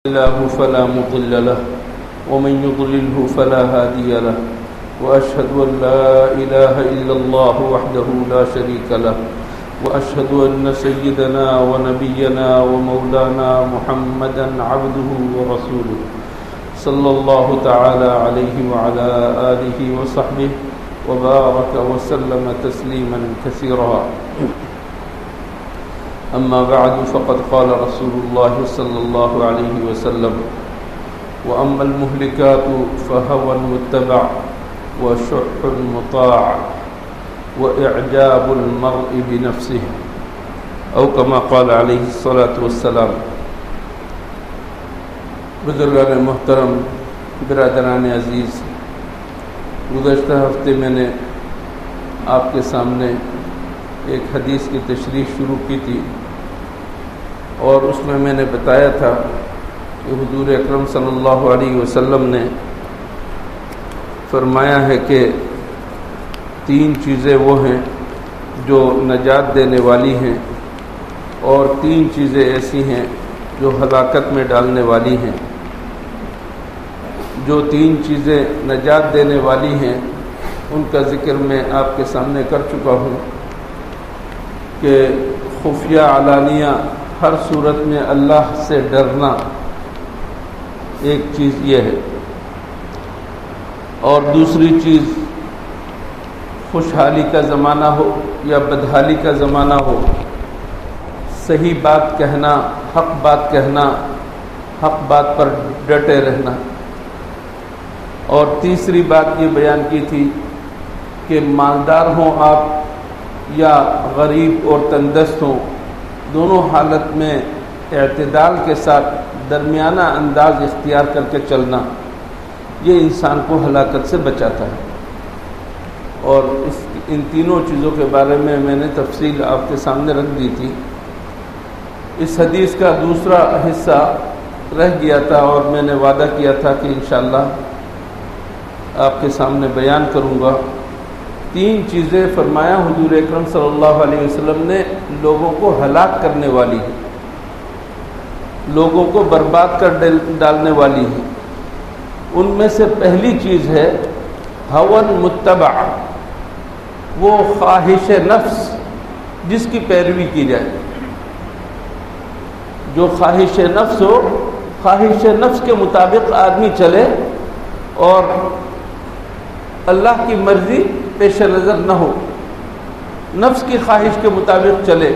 الله فلا مضل له ومن يضلله فلا هادي له وأشهد أن لا إله إلا الله وحده لا شريك له وأشهد أن سيدنا ونبينا ومولانا محمدا عبده ورسوله صلى الله تعالى عليه وعلى آله وصحبه وبارك وسلم تسليما كثيرا. أما بعد فقد قال رسول الله صلى الله عليه وسلم: وأما المهلكات فهوى متبع وشح مطاع وإعجاب المرء بنفسه أو كما قال عليه الصلاة والسلام. بزرگان محترم، برادران عزیز، گزشتہ ہفتے میں نے آپ کے سامنے ایک حدیث کی تشریح شروع کی تھی اور اس میں نے بتایا تھا کہ حضور اکرم صلی اللہ علیہ وسلم نے فرمایا ہے کہ 3 چیزیں وہ ہیں جو نجات دینے والی ہیں اور 3 چیزیں ایسی ہیں جو ہلاکت میں ڈالنے والی ہیں. جو 3 چیزیں نجات دینے والی ہیں ان کا ذکر میں آپ کے سامنے کر چکا ہوں کہ خفیہ علانیہ ہر صورت میں اللہ سے ڈرنا ایک چیز یہ ہے، اور دوسری چیز خوشحالی کا زمانہ ہو یا بدحالی کا زمانہ ہو، صحیح بات کہنا، حق بات کہنا، حق بات پر ڈٹے رہنا. اور تیسری بات یہ بیان کی تھی کہ مالدار ہوں آپ یا غریب اور تندرست ہوں، دونوں حالت میں اعتدال کے ساتھ درمیانہ انداز اختیار کر کے چلنا یہ انسان کو ہلاکت سے بچاتا ہے. اور ان تینوں چیزوں کے بارے میں نے تفصیل آپ کے سامنے رکھ دی تھی. اس حدیث کا دوسرا حصہ رہ گیا تھا اور میں نے وعدہ کیا تھا کہ انشاءاللہ آپ کے سامنے بیان کروں گا. 3 چیزیں فرمایا حضور اکرم صلی اللہ علیہ وسلم نے لوگوں کو ہلاک کرنے والی ہیں، لوگوں کو برباد کر ڈالنے والی ہیں. ان میں سے پہلی چیز ہے ہون متبع، وہ خواہش نفس جس کی پیروی کی جائے. جو خواہش نفس ہو، خواہش نفس کے مطابق آدمی چلے اور اللہ کی مرضی پیش نظر نہ ہو، نفس کی خواہش کے مطابق چلے،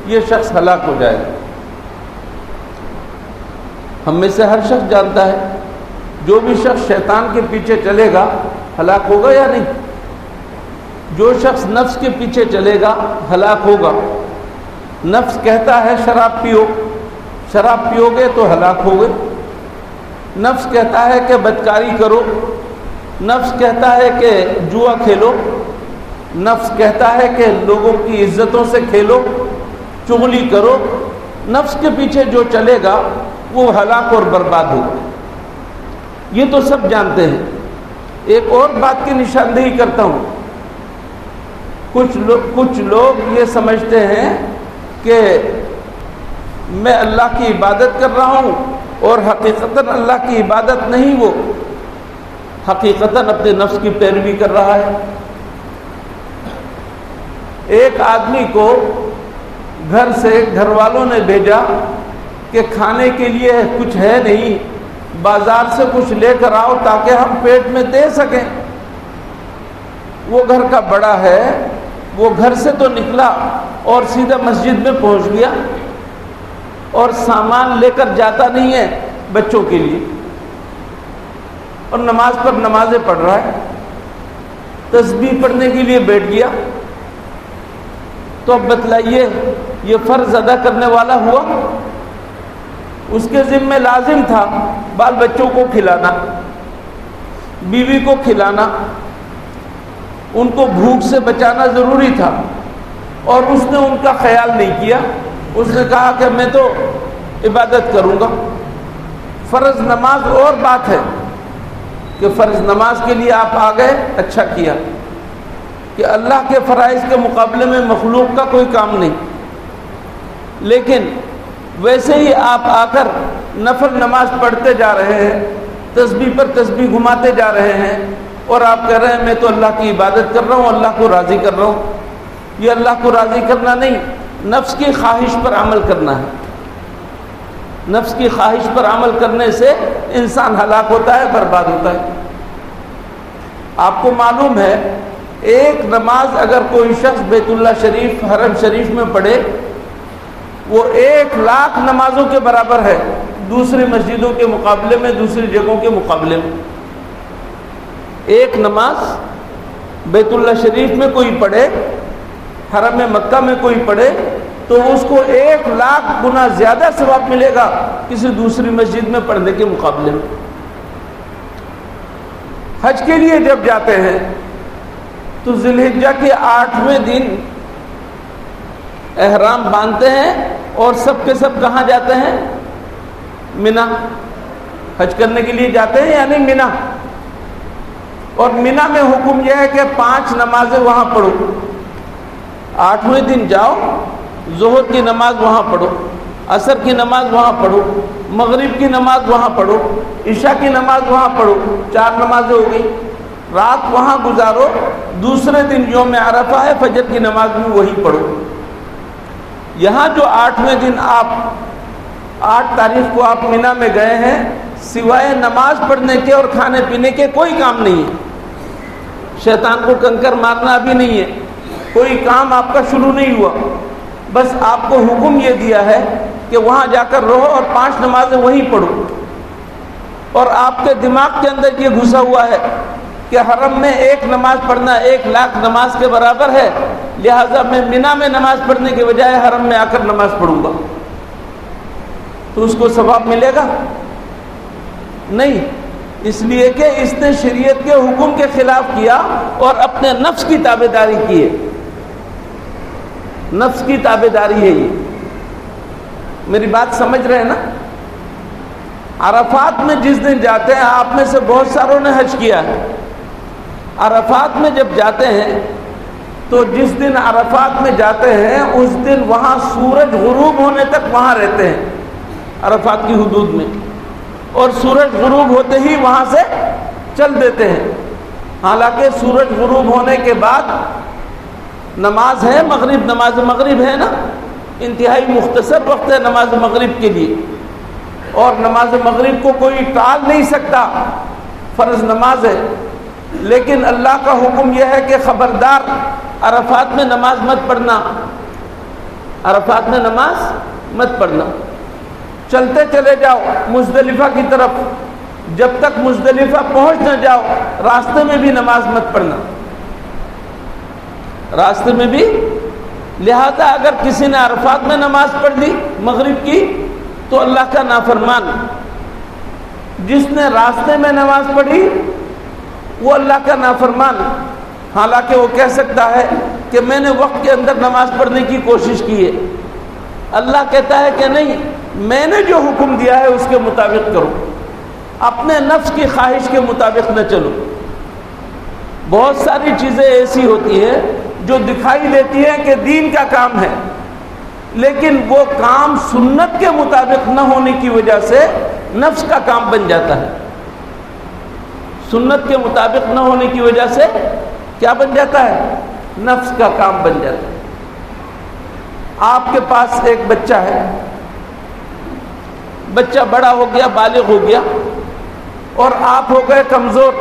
یہ شخص ہلاک ہو جائے گا. ہم میں سے ہر شخص جانتا ہے جو بھی شخص شیطان کے پیچھے چلے گا ہلاک ہوگا یا نہیں؟ جو شخص نفس کے پیچھے چلے گا ہلاک ہوگا. نفس کہتا ہے شراب پیو، شراب پیو گے تو ہلاک ہوگے. نفس کہتا ہے کہ بدکاری کرو، نفس کہتا ہے کہ جوا کھیلو، نفس کہتا ہے کہ لوگوں کی عزتوں سے کھیلو، چغلی کرو. نفس کے پیچھے جو چلے گا وہ ہلاک اور برباد ہوگا. یہ تو سب جانتے ہیں. ایک اور بات کی نشاندہی کرتا ہوں. کچھ لوگ یہ سمجھتے ہیں کہ میں اللہ کی عبادت کر رہا ہوں اور حقیقتاً اللہ کی عبادت نہیں، وہ حقیقتاً اپنے نفس کی پیروی کر رہا ہے. ایک آدمی کو گھر سے گھر والوں نے بھیجا کہ کھانے کے لیے کچھ ہے نہیں، بازار سے کچھ لے کر آؤ تاکہ ہم پیٹ میں دے سکیں. وہ گھر کا بڑا ہے، وہ گھر سے تو نکلا اور سیدھا مسجد میں پہنچ گیا اور سامان لے کر جاتا نہیں ہے بچوں کے لیے، اور نماز پر نمازیں پڑھ رہا ہے، تسبیح پڑھنے کے لیے بیٹھ گیا. تو اب بتلائیے یہ فرض ادا کرنے والا ہوا؟ اس کے ذمہ لازم تھا بال بچوں کو کھلانا، بیوی کو کھلانا، ان کو بھوک سے بچانا ضروری تھا، اور اس نے ان کا خیال نہیں کیا. اس نے کہا کہ میں تو عبادت کروں گا. فرض نماز اور بات ہے کہ فرض نماز کے لیے آپ آ گئے، اچھا کیا کہ اللہ کے فرائض کے مقابلے میں مخلوق کا کوئی کام نہیں. لیکن ویسے ہی آپ آ کر نفل نماز پڑھتے جا رہے ہیں، تسبیح پر تسبیح گھماتے جا رہے ہیں، اور آپ کہہ رہے ہیں میں تو اللہ کی عبادت کر رہا ہوں، اللہ کو راضی کر رہا ہوں۔ یہ اللہ کو راضی کرنا نہیں، نفس کی خواہش پر عمل کرنا ہے۔ نفس کی خواہش پر عمل کرنے سے انسان ہلاک ہوتا ہے، برباد ہوتا ہے۔ آپ کو معلوم ہے ایک نماز اگر کوئی شخص بیت اللہ شریف حرم شریف میں پڑھے وہ 1,00,000 نمازوں کے برابر ہے، دوسری مسجدوں کے مقابلے میں، دوسری جگہوں کے مقابلے میں۔ ایک نماز بیت اللہ شریف میں کوئی پڑھے، حرم مکہ میں کوئی پڑھے، تو اس کو 1,00,000 گنا زیادہ ثواب ملے گا کسی دوسری مسجد میں پڑھنے کے مقابلے میں۔ حج کے لیے جب جاتے ہیں تو ذی الحجہ کے 8ویں دن احرام باندھتے ہیں اور سب کے سب کہاں جاتے ہیں؟ منا۔ حج کرنے کے لیے جاتے ہیں یعنی منا، اور منا میں حکم یہ ہے کہ 5 نمازیں وہاں پڑھو۔ 8ویں دن جاؤ، ظہر کی نماز وہاں پڑھو، عصر کی نماز وہاں پڑھو، مغرب کی نماز وہاں پڑھو، عشاء کی نماز وہاں پڑھو، 4 نمازیں ہو گئی۔ رات وہاں گزارو، دوسرے دن یوم عرفہ ہے، فجر کی نماز بھی وہی پڑھو۔ یہاں جو 8ویں دن آپ 8 تاریخ کو آپ منا میں گئے ہیں، سوائے نماز پڑھنے کے اور کھانے پینے کے کوئی کام نہیں ہے۔ شیطان کو کنکر مارنا ابھی نہیں ہے، کوئی کام آپ کا شروع نہیں ہوا، بس آپ کو حکم یہ دیا ہے کہ وہاں جا کر رہو اور 5 نمازیں وہیں پڑھو۔ اور آپ کے دماغ کے اندر یہ گھسا ہوا ہے کہ حرم میں 1 نماز پڑھنا 1,00,000 نماز کے برابر ہے، لہٰذا میں منا میں نماز پڑھنے کے بجائے حرم میں آ کر نماز پڑھوں گا، تو اس کو ثواب ملے گا؟ نہیں، اس لیے کہ اس نے شریعت کے حکم کے خلاف کیا اور اپنے نفس کی تابعداری کی ہے۔ نفس کی تابعداری ہے یہ۔ میری بات سمجھ رہے ہیں نا؟ عرفات میں جس دن جاتے ہیں، آپ میں سے بہت ساروں نے حج کیا ہے، عرفات میں جب جاتے ہیں تو جس دن عرفات میں جاتے ہیں اس دن وہاں سورج غروب ہونے تک وہاں رہتے ہیں عرفات کی حدود میں، اور سورج غروب ہوتے ہی وہاں سے چل دیتے ہیں۔ حالانکہ سورج غروب ہونے کے بعد نماز ہے مغرب، نماز مغرب ہے نا، انتہائی مختصر وقت ہے نماز مغرب کے لیے، اور نماز مغرب کو کوئی ٹال نہیں سکتا، فرض نماز ہے۔ لیکن اللہ کا حکم یہ ہے کہ خبردار عرفات میں نماز مت پڑھنا، عرفات میں نماز مت پڑھنا۔ چلتے چلے جاؤ مزدلفہ کی طرف، جب تک مزدلفہ پہنچ نہ جاؤ راستے میں بھی نماز مت پڑھنا، راستے میں بھی۔ لہذا اگر کسی نے عرفات میں نماز پڑھ لی مغرب کی تو اللہ کا نافرمان، جس نے راستے میں نماز پڑھی وہ اللہ کا نافرمان، حالانکہ وہ کہہ سکتا ہے کہ میں نے وقت کے اندر نماز پڑھنے کی کوشش کی ہے۔ اللہ کہتا ہے کہ نہیں، میں نے جو حکم دیا ہے اس کے مطابق کرو، اپنے نفس کی خواہش کے مطابق نہ چلو۔ بہت ساری چیزیں ایسی ہوتی ہیں جو دکھائی دیتی ہیں کہ دین کا کام ہے، لیکن وہ کام سنت کے مطابق نہ ہونے کی وجہ سے نفس کا کام بن جاتا ہے۔ سنت کے مطابق نہ ہونے کی وجہ سے کیا بن جاتا ہے؟ نفس کا کام بن جاتا ہے۔ آپ کے پاس ایک بچہ ہے، بچہ بڑا ہو گیا، بالغ ہو گیا، اور آپ ہو گئے کمزور،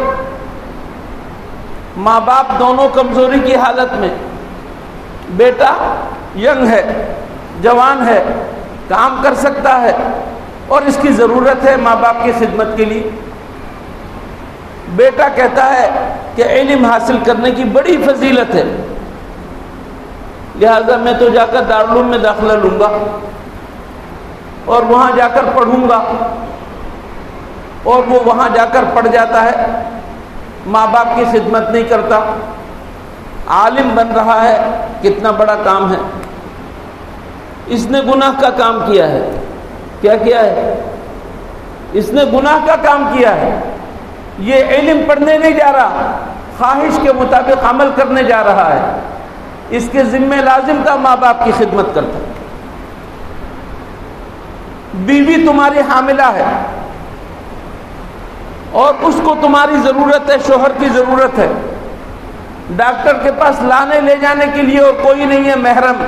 ماں باپ دونوں کمزوری کی حالت میں، بیٹا ینگ ہے، جوان ہے، کام کر سکتا ہے اور اس کی ضرورت ہے ماں باپ کی خدمت کے لیے۔ بیٹا کہتا ہے کہ علم حاصل کرنے کی بڑی فضیلت ہے، لہذا میں تو جا کر دارالعلوم میں داخلہ لوں گا اور وہاں جا کر پڑھوں گا، اور وہ وہاں جا کر پڑھ جاتا ہے، ماں باپ کی خدمت نہیں کرتا، عالم بن رہا ہے، کتنا بڑا کام ہے۔ اس نے گناہ کا کام کیا ہے۔ کیا کیا ہے؟ اس نے گناہ کا کام کیا ہے۔ یہ علم پڑھنے نہیں جا رہا، خواہش کے مطابق عمل کرنے جا رہا ہے۔ اس کے ذمہ لازم تھا ماں باپ کی خدمت کرتا۔ بیوی تمہاری حاملہ ہے اور اس کو تمہاری ضرورت ہے، شوہر کی ضرورت ہے، ڈاکٹر کے پاس لانے لے جانے کے لیے اور کوئی نہیں ہے محرم،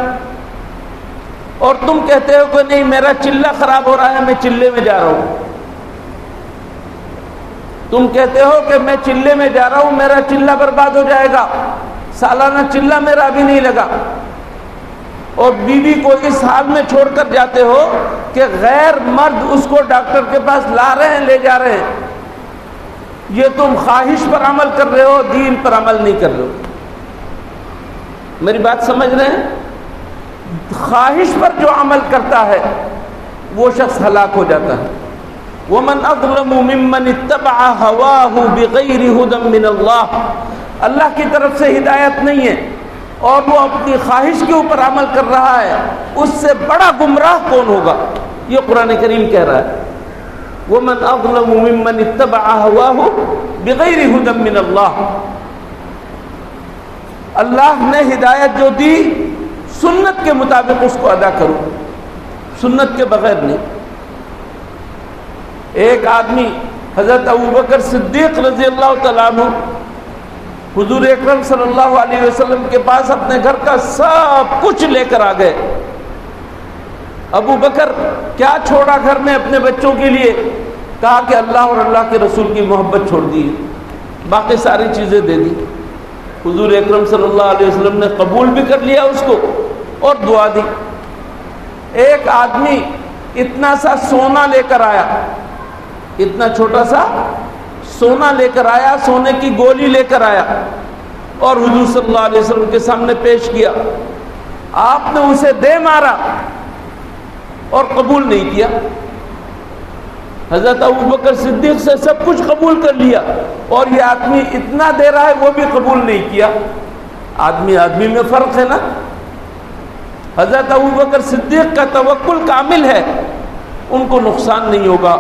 اور تم کہتے ہو کہ نہیں میرا چلہ خراب ہو رہا ہے، میں چلے میں جا رہا ہوں، تم کہتے ہو کہ میں چلے میں جا رہا ہوں، میرا چلہ برباد ہو جائے گا، سالانہ چلہ میرا ابھی نہیں لگا، اور بیوی کو اس حال میں چھوڑ کر جاتے ہو کہ غیر مرد اس کو ڈاکٹر کے پاس لا رہے ہیں، لے جا رہے ہیں، یہ تم خواہش پر عمل کر رہے ہو، دین پر عمل نہیں کر رہے ہو۔ میری بات سمجھ رہے ہیں؟ خواہش پر جو عمل کرتا ہے وہ شخص ہلاک ہو جاتا ہے۔ وَمَنْ أَظْلَمُ مِمَّنِ اتَّبَعَ هَوَاهُ بِغَيْرِ هُدًى مِّنَ اللَّهِ، اللہ کی طرف سے ہدایت نہیں ہے اور وہ اپنی خواہش کے اوپر عمل کر رہا ہے، اس سے بڑا گمراہ کون ہوگا؟ یہ قرآن کریم کہہ رہا ہے، وَمَنْ أَظْلَمُ مِمَّنِ اتَّبَعَ هَوَاهُ بِغَيْرِ هُدًى مِّنَ اللَّهِ، اللہ نے ہدایت جو دی سنت کے مطابق اس کو ادا کرو، سنت کے بغیر نہیں۔ ایک آدمی حضرت ابوبکر صدیق رضی اللہ تعالیٰ عنہ حضور اکرم صلی اللہ علیہ وسلم کے پاس اپنے گھر کا سب کچھ لے کر آ گئے۔ ابو بکر کیا چھوڑا گھر میں اپنے بچوں کے لیے؟ کہا کہ اللہ اور اللہ کے رسول کی محبت چھوڑ دی، باقی ساری چیزیں دے دی۔ حضور اکرم صلی اللہ علیہ وسلم نے قبول بھی کر لیا اس کو اور دعا دی۔ ایک آدمی اتنا سا سونا لے کر آیا، اتنا چھوٹا سا سونا لے کر آیا، سونے کی گولی لے کر آیا اور حضور صلی اللہ علیہ وسلم کے سامنے پیش کیا۔ آپ نے اسے دے مارا اور قبول نہیں کیا۔ حضرت ابوبکر صدیق سے سب کچھ قبول کر لیا اور یہ آدمی اتنا دے رہا ہے وہ بھی قبول نہیں کیا۔ آدمی آدمی میں فرق ہے نا۔ حضرت ابوبکر صدیق کا توکل کامل ہے، ان کو نقصان نہیں ہوگا،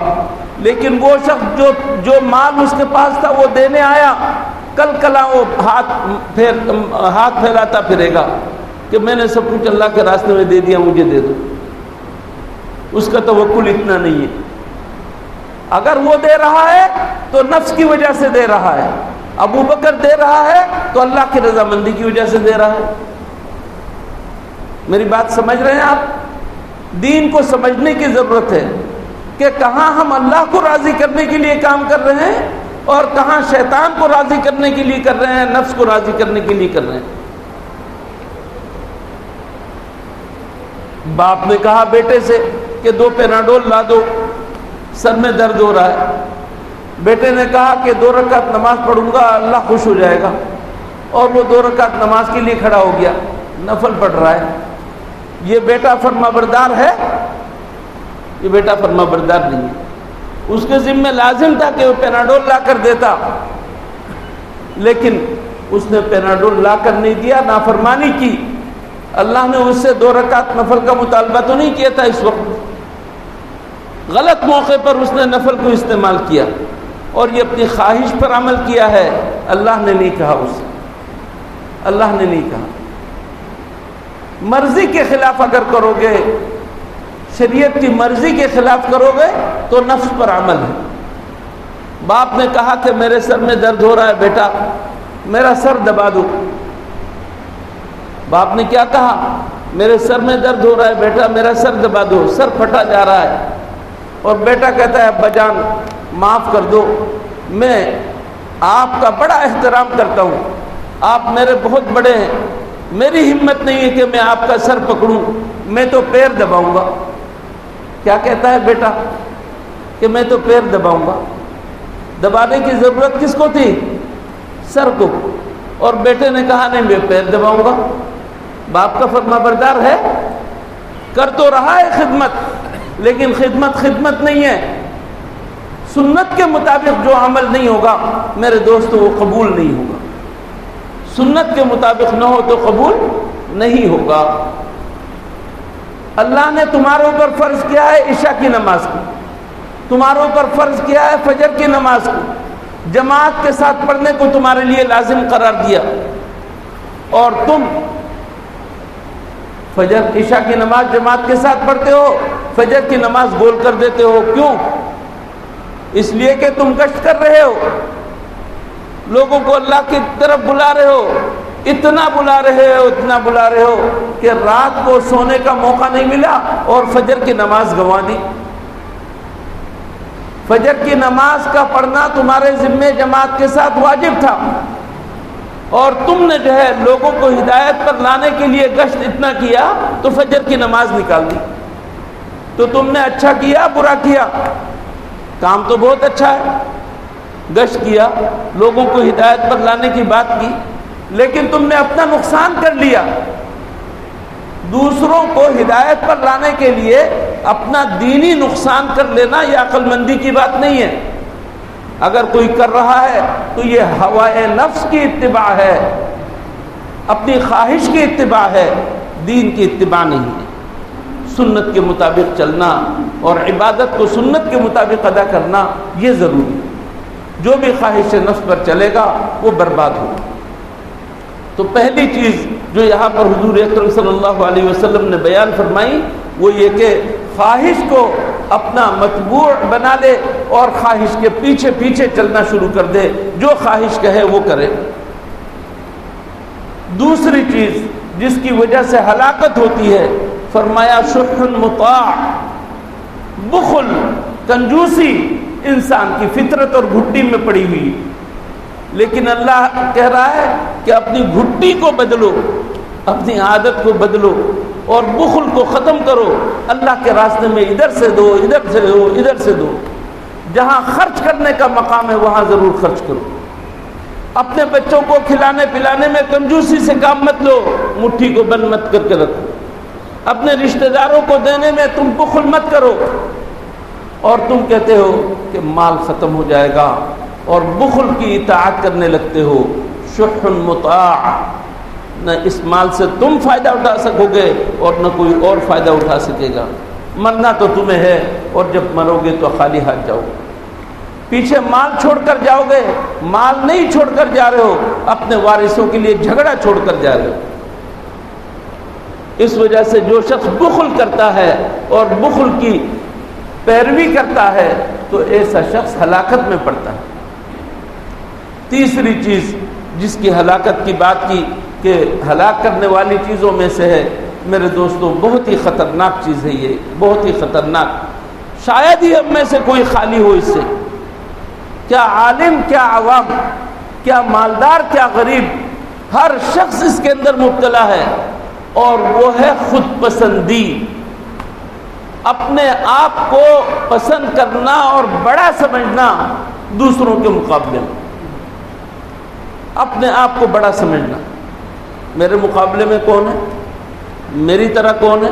لیکن وہ شخص جو مال اس کے پاس تھا وہ دینے آیا، کل کلا وہ ہاتھ پھیلاتا پھرے گا کہ میں نے سب کچھ اللہ کے راستے میں دے دیا، مجھے دے دو۔ اس کا توکل اتنا نہیں ہے۔ اگر وہ دے رہا ہے تو نفس کی وجہ سے دے رہا ہے، ابو بکر دے رہا ہے تو اللہ کی رضامندی کی وجہ سے دے رہا ہے۔ میری بات سمجھ رہے ہیں آپ؟ دین کو سمجھنے کی ضرورت ہے کہ کہاں ہم اللہ کو راضی کرنے کے لیے کام کر رہے ہیں اور کہاں شیطان کو راضی کرنے کے لیے کر رہے ہیں، نفس کو راضی کرنے کے لیے کر رہے ہیں۔ باپ نے کہا بیٹے سے کہ 2 پیناڈول لا دو، سر میں درد ہو رہا ہے۔ بیٹے نے کہا کہ 2 رکعت نماز پڑھوں گا، اللہ خوش ہو جائے گا، اور وہ 2 رکعت نماز کے لیے کھڑا ہو گیا، نفل پڑھ رہا ہے۔ یہ بیٹا فرما بردار ہے؟ یہ بیٹا فرما بردار نہیں ہے۔ اس کے ذمہ لازم تھا کہ وہ پیناڈول لا کر دیتا، لیکن اس نے پیناڈول لا کر نہیں دیا، نافرمانی کی۔ اللہ نے اس سے 2 رکعت نفل کا مطالبہ تو نہیں کیا تھا اس وقت، غلط موقع پر اس نے نفل کو استعمال کیا اور یہ اپنی خواہش پر عمل کیا ہے۔ اللہ نے نہیں کہا اسے، اللہ نے نہیں کہا۔ مرضی کے خلاف اگر کرو گے، شریعت کی مرضی کے خلاف کرو گے تو نفس پر عمل ہے۔ باپ نے کہا کہ میرے سر میں درد ہو رہا ہے، بیٹا میرا سر دبا دو۔ باپ نے کیا کہا؟ میرے سر میں درد ہو رہا ہے بیٹا، میرا سر دبا دو۔ سر پھٹا جا رہا ہے اور بیٹا کہتا ہے ابا جان معاف کر دو، میں آپ کا بڑا احترام کرتا ہوں، آپ میرے بہت بڑے ہیں، میری ہمت نہیں ہے کہ میں آپ کا سر پکڑوں، میں تو پیر دباؤں گا۔ کیا کہتا ہے بیٹا؟ کہ میں تو پیر دباؤں گا۔ دبانے کی ضرورت کس کو تھی؟ سر کو۔ اور بیٹے نے کہا نہیں میں پیر دباؤں گا۔ باپ کا فرما بردار ہے، کر تو رہا ہے خدمت، لیکن خدمت نہیں ہے۔ سنت کے مطابق جو عمل نہیں ہوگا میرے دوستو وہ قبول نہیں ہوگا، سنت کے مطابق نہ ہو تو قبول نہیں ہوگا۔ اللہ نے تمہارے اوپر فرض کیا ہے عشاء کی نماز کو، تمہارے اوپر فرض کیا ہے فجر کی نماز کو، جماعت کے ساتھ پڑھنے کو تمہارے لیے لازم قرار دیا، اور تم فجر عشاء کی نماز جماعت کے ساتھ پڑھتے ہو، فجر کی نماز گول کر دیتے ہو، کیوں؟ اس لیے کہ تم گشت کر رہے ہو، لوگوں کو اللہ کی طرف بلا رہے ہو، اتنا بلا رہے ہو، اتنا بلا رہے ہو کہ رات کو سونے کا موقع نہیں ملا اور فجر کی نماز گنوا دی۔ فجر کی نماز کا پڑھنا تمہارے ذمے جماعت کے ساتھ واجب تھا، اور تم نے جو ہے لوگوں کو ہدایت پر لانے کے لیے گشت اتنا کیا تو فجر کی نماز نکال دی۔ تو تم نے اچھا کیا برا کیا؟ کام تو بہت اچھا ہے، گشت کیا، لوگوں کو ہدایت پر لانے کی بات کی، لیکن تم نے اپنا نقصان کر لیا۔ دوسروں کو ہدایت پر لانے کے لیے اپنا دینی نقصان کر لینا یہ عقل مندی کی بات نہیں ہے۔ اگر کوئی کر رہا ہے تو یہ ہوائے نفس کی اتباع ہے، اپنی خواہش کی اتباع ہے، دین کی اتباع نہیں ہے۔ سنت کے مطابق چلنا اور عبادت کو سنت کے مطابق ادا کرنا یہ ضروری ہے۔ جو بھی خواہش نفس پر چلے گا وہ برباد ہوگا۔ تو پہلی چیز جو یہاں پر حضور اکرم صلی اللہ علیہ وسلم نے بیان فرمائی وہ یہ کہ خواہش کو اپنا متبوع بنا لے اور خواہش کے پیچھے پیچھے چلنا شروع کر دے، جو خواہش کہے وہ کرے۔ دوسری چیز جس کی وجہ سے ہلاکت ہوتی ہے، فرمایا شح مطاع، بخل، کنجوسی انسان کی فطرت اور گھٹی میں پڑی ہوئی، لیکن اللہ کہہ رہا ہے کہ اپنی گھٹی کو بدلو، اپنی عادت کو بدلو اور بخل کو ختم کرو۔ اللہ کے راستے میں ادھر سے دو، ادھر سے دو، ادھر سے دو۔ جہاں خرچ کرنے کا مقام ہے وہاں ضرور خرچ کرو۔ اپنے بچوں کو کھلانے پلانے میں کنجوسی سے کام مت لو، مٹھی کو بند مت کر کے رکھو۔ اپنے رشتہ داروں کو دینے میں تم بخل مت کرو، اور تم کہتے ہو کہ مال ختم ہو جائے گا اور بخل کی اطاعت کرنے لگتے ہو۔ شح مطاع، نہ اس مال سے تم فائدہ اٹھا سکو گے اور نہ کوئی اور فائدہ اٹھا سکے گا۔ مرنا تو تمہیں ہے، اور جب مرو گے تو خالی ہاتھ جاؤ گے۔ پیچھے مال چھوڑ کر جاؤ گے، مال نہیں چھوڑ کر جا رہے ہو، اپنے وارثوں کے لیے جھگڑا چھوڑ کر جا رہے ہو۔ اس وجہ سے جو شخص بخل کرتا ہے اور بخل کی پیروی کرتا ہے تو ایسا شخص ہلاکت میں پڑتا ہے۔ تیسری چیز جس کی ہلاکت کی بات کی کہ ہلاک کرنے والی چیزوں میں سے ہے، میرے دوستوں بہت ہی خطرناک چیز ہے یہ، بہت ہی خطرناک۔ شاید ہی ہم میں سے کوئی خالی ہو اس سے۔ کیا عالم، کیا عوام، کیا مالدار، کیا غریب، ہر شخص اس کے اندر مبتلا ہے، اور وہ ہے خود پسندی۔ اپنے آپ کو پسند کرنا اور بڑا سمجھنا دوسروں کے مقابلے میں، اپنے آپ کو بڑا سمجھنا۔ میرے مقابلے میں کون ہے؟ میری طرح کون ہے؟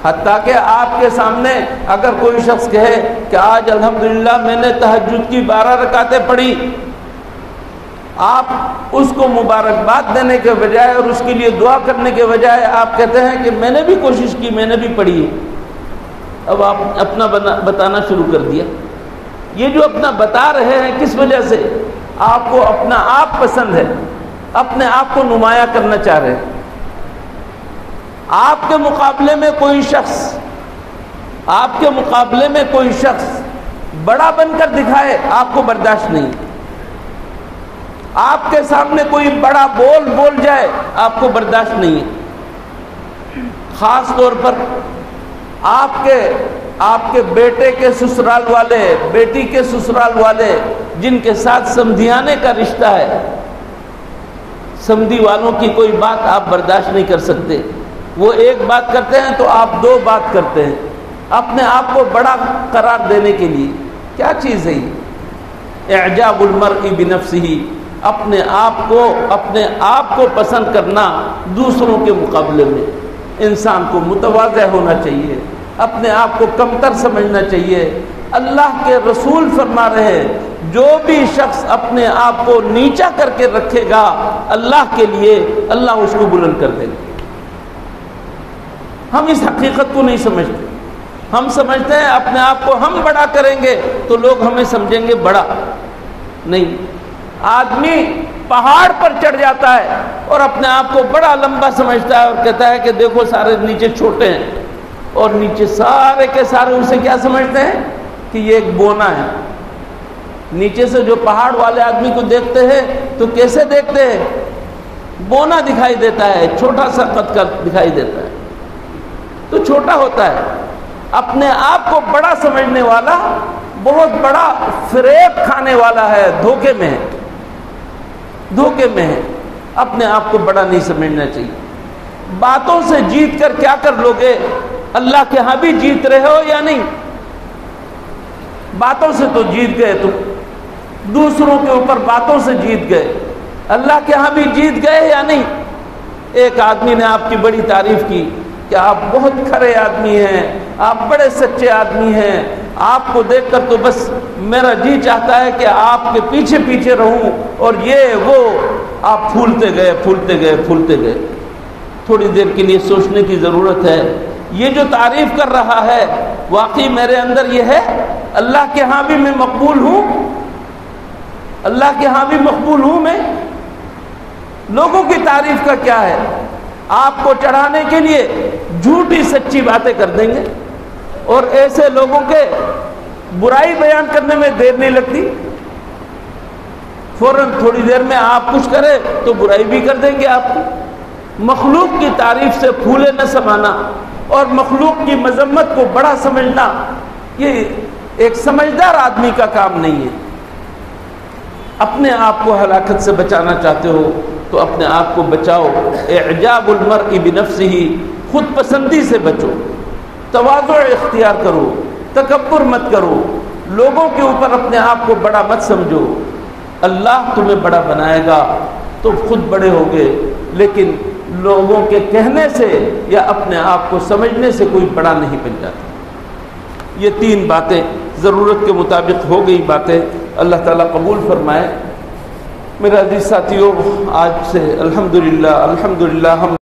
حتیٰ کہ آپ کے سامنے اگر کوئی شخص کہے کہ آج الحمدللہ میں نے تہجد کی 12 رکعتیں پڑھی، آپ اس کو مبارکباد دینے کے بجائے اور اس کے لیے دعا کرنے کے بجائے آپ کہتے ہیں کہ میں نے بھی کوشش کی، میں نے بھی پڑھی ہے۔ اب آپ اپنا بتانا شروع کر دیا۔ یہ جو اپنا بتا رہے ہیں کس وجہ سے؟ آپ کو اپنا آپ پسند ہے، اپنے آپ کو نمایاں کرنا چاہ رہے ہیں۔ آپ کے مقابلے میں کوئی شخص، آپ کے مقابلے میں کوئی شخص بڑا بن کر دکھائے، آپ کو برداشت نہیں۔ آپ کے سامنے کوئی بڑا بول جائے، آپ کو برداشت نہیں ہے۔ خاص طور پر آپ کے بیٹے کے سسرال والے، بیٹی کے سسرال والے جن کے ساتھ سمدھیانے کا رشتہ ہے، سمدھی والوں کی کوئی بات آپ برداشت نہیں کر سکتے۔ وہ ایک بات کرتے ہیں تو آپ 2 بات کرتے ہیں، اپنے آپ کو بڑا قرار دینے کے لیے۔ کیا چیز ہے یہ؟ اعجاب المرء بنفسہ، اپنے آپ کو پسند کرنا دوسروں کے مقابلے میں۔ انسان کو متواضع ہونا چاہیے، اپنے آپ کو کمتر سمجھنا چاہیے۔ اللہ کے رسول فرما رہے ہیں جو بھی شخص اپنے آپ کو نیچا کر کے رکھے گا اللہ کے لیے، اللہ اس کو بلند کر دے گا۔ ہم اس حقیقت کو نہیں سمجھتے۔ ہم سمجھتے ہیں اپنے آپ کو ہم بڑا کریں گے تو لوگ ہمیں سمجھیں گے بڑا۔ نہیں، آدمی پہاڑ پر چڑھ جاتا ہے اور اپنے آپ کو بڑا لمبا سمجھتا ہے اور کہتا ہے کہ دیکھو سارے نیچے چھوٹے ہیں، اور نیچے سارے کے سارے اسے کیا سمجھتے ہیں کہ یہ ایک بونا ہے۔ نیچے سے جو پہاڑ والے آدمی کو دیکھتے ہیں تو کیسے دیکھتے ہیں؟ بونا دکھائی دیتا ہے، چھوٹا سا قد کا دکھائی دیتا ہے، تو چھوٹا ہوتا ہے۔ اپنے آپ کو بڑا سمجھنے والا بہت بڑا فریب کھانے والا ہے، دھوکے میں ہے، دھوکے میں ہے۔ اپنے آپ کو بڑا نہیں سمجھنا چاہیے۔ باتوں سے جیت کر کیا کر لوگے؟ اللہ کے ہاں بھی جیت رہے ہو یا نہیں؟ باتوں سے تو جیت گئے تم، دوسروں کے اوپر باتوں سے جیت گئے، اللہ کے ہاں بھی جیت گئے یا نہیں؟ ایک آدمی نے آپ کی بڑی تعریف کی کہ آپ بہت کھرے آدمی ہیں، آپ بڑے سچے آدمی ہیں، آپ کو دیکھ کر تو بس میرا جی چاہتا ہے کہ آپ کے پیچھے پیچھے رہوں، اور یہ وہ آپ پھولتے گئے پھولتے گئے پھولتے گئے۔ تھوڑی دیر کے لیے سوچنے کی ضرورت ہے، یہ جو تعریف کر رہا ہے واقعی میرے اندر یہ ہے؟ اللہ کے ہاں بھی میں مقبول ہوں؟ اللہ کے ہاں بھی مقبول ہوں میں؟ لوگوں کی تعریف کا کیا ہے؟ آپ کو چڑھانے کے لیے جھوٹی سچی باتیں کر دیں گے، اور ایسے لوگوں کے برائی بیان کرنے میں دیر نہیں لگتی، فوراً تھوڑی دیر میں آپ کچھ کرے تو برائی بھی کر دیں گے آپ کی۔ مخلوق کی تعریف سے پھولے نہ سمانا اور مخلوق کی مذمت کو بڑا سمجھنا، یہ ایک سمجھدار آدمی کا کام نہیں ہے۔ اپنے آپ کو ہلاکت سے بچانا چاہتے ہو تو اپنے آپ کو بچاؤ۔ اعجاب المرء بنفسہ، خود پسندی سے بچو، تواضع اختیار کرو، تکبر مت کرو، لوگوں کے اوپر اپنے آپ کو بڑا مت سمجھو۔ اللہ تمہیں بڑا بنائے گا تو خود بڑے ہوگے، لیکن لوگوں کے کہنے سے یا اپنے آپ کو سمجھنے سے کوئی بڑا نہیں بن جاتا۔ یہ تین باتیں ضرورت کے مطابق ہو گئی باتیں، اللہ تعالیٰ قبول فرمائے۔ میرے عزیز ساتھیوں، آج سے الحمدللہ ہم